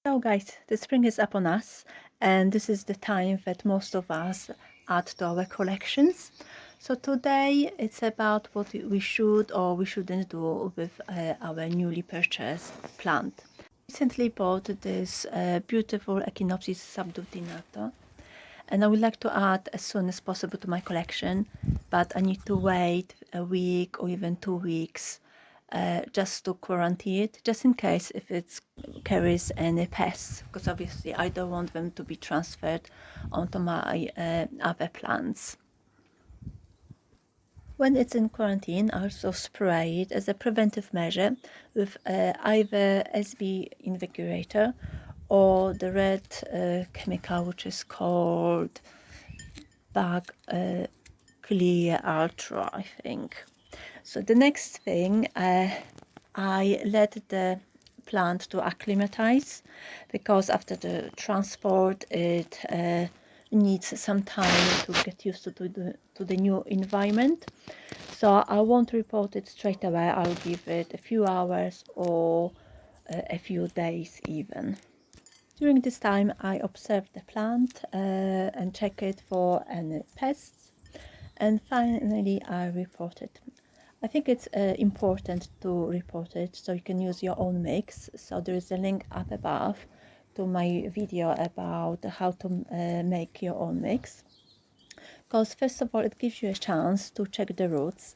So guys, the spring is upon us, and this is the time that most of us add to our collections. So today it's about what we should or we shouldn't do with our newly purchased plant. Recently bought this beautiful Echinopsis subdenudata, and I would like to add as soon as possible to my collection, but I need to wait a week or even 2 weeks just to quarantine it, just in case if it carries any pests, because obviously I don't want them to be transferred onto my other plants. When it's in quarantine, I also spray it as a preventive measure with either SB invigorator or the red chemical which is called Bug Clear Ultra, I think. So the next thing, I let the plant to acclimatize, because after the transport it needs some time to get used to the new environment. So I won't report it straight away. I'll give it a few hours or a few days even. During this time I observe the plant and check it for any pests, and finally I report it. I think it's important to report it so you can use your own mix. So there is a link up above to my video about how to make your own mix. Because first of all, it gives you a chance to check the roots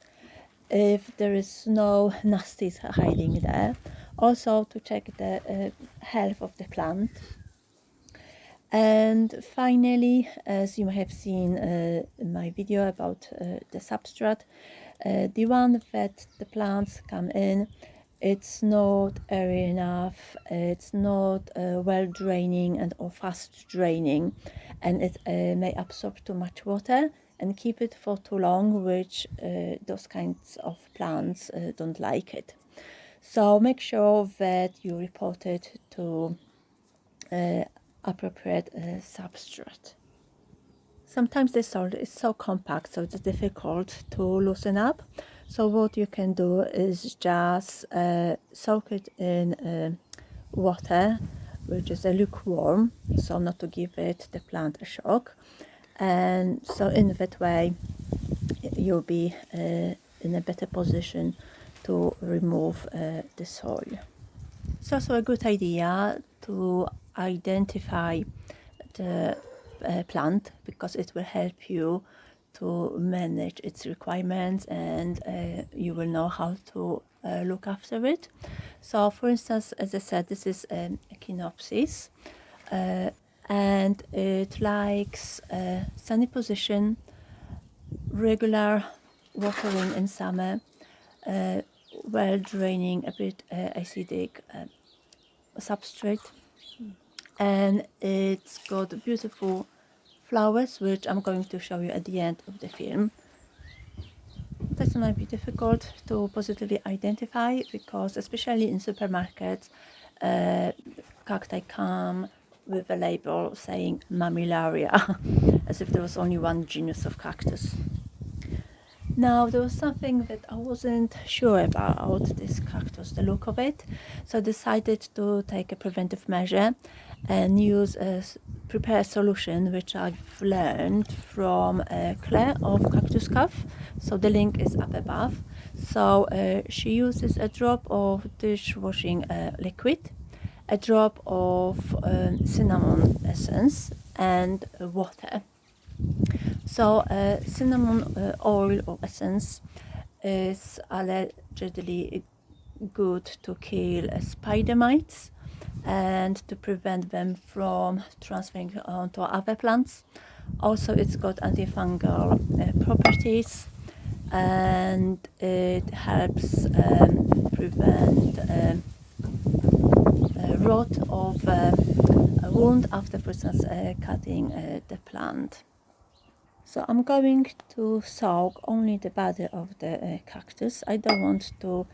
if there is no nasties hiding there. Also to check the health of the plant. And finally, as you may have seen in my video about the substrate, the one that the plants come in, it's not airy enough, it's not well draining and or fast draining, and it may absorb too much water and keep it for too long, which those kinds of plants don't like it. So make sure that you report it to appropriate substrate. Sometimes the soil is so compact, so it's difficult to loosen up. So what you can do is just soak it in water, which is a lukewarm, so not to give it the plant a shock. And so in that way you'll be in a better position to remove the soil. It's also a good idea to identify the plant, because it will help you to manage its requirements, and you will know how to look after it. So for instance, as I said, this is Echinopsis, and it likes sunny position, regular watering in summer, well draining, a bit acidic substrate, and it's got beautiful flowers, which I'm going to show you at the end of the film. That might be difficult to positively identify, because especially in supermarkets, cacti come with a label saying mammillaria, as if there was only one genus of cactus. Now, there was something that I wasn't sure about this cactus, the look of it, so I decided to take a preventive measure and prepare a solution which I've learned from Claire of Cactus Cuff. So the link is up above. So she uses a drop of dishwashing liquid, a drop of cinnamon essence, and water. So cinnamon oil or essence is allegedly good to kill spider mites and to prevent them from transferring onto other plants. Also, it's got antifungal properties, and it helps prevent rot of a wound after, for instance, cutting the plant. So I'm going to soak only the body of the cactus. I don't want to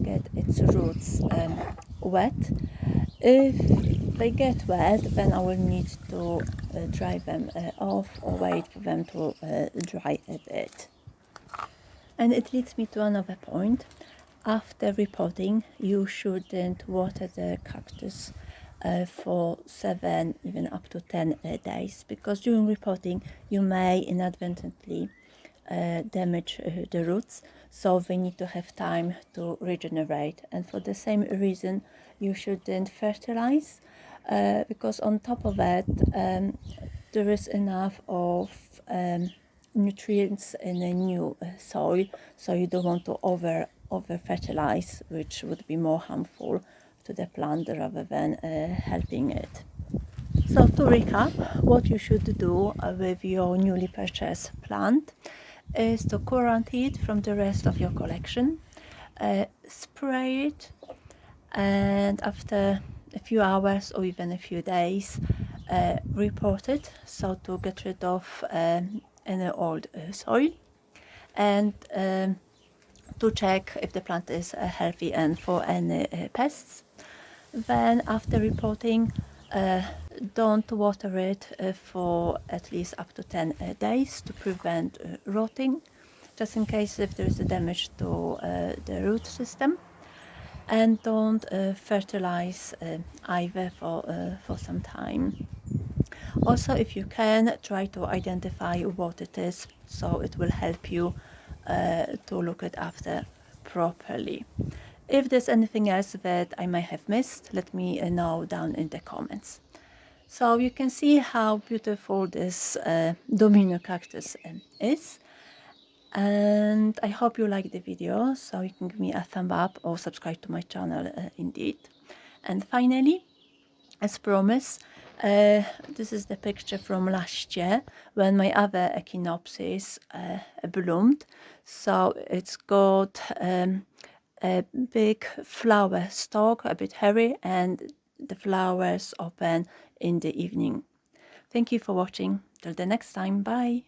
get its roots wet. If they get wet, then I will need to dry them off or wait for them to dry a bit. And it leads me to another point. After repotting, you shouldn't water the cactus for 7, even up to 10 days, because during repotting you may inadvertently damage the roots, so they need to have time to regenerate. And for the same reason you shouldn't fertilize, because on top of that there is enough of nutrients in a new soil, so you don't want to over fertilize, which would be more harmful to the plant rather than helping it. So to recap, what you should do with your newly purchased plant is to quarantine it from the rest of your collection, spray it, and after a few hours or even a few days, report it, so to get rid of any old soil, and to check if the plant is healthy and for any pests. Then after reporting, don't water it for at least up to 10 days to prevent rotting, just in case if there is a damage to the root system. And don't fertilize either for some time. Also, if you can, try to identify what it is, so it will help you to look it after properly. If there's anything else that I may have missed, let me know down in the comments. So you can see how beautiful this domino cactus is. And I hope you like the video, so you can give me a thumb up or subscribe to my channel indeed. And finally, as promised, this is the picture from last year when my other Echinopsis bloomed. So it's got a big flower stalk, a bit hairy, and the flowers open in the evening. Thank you for watching. Till the next time, bye.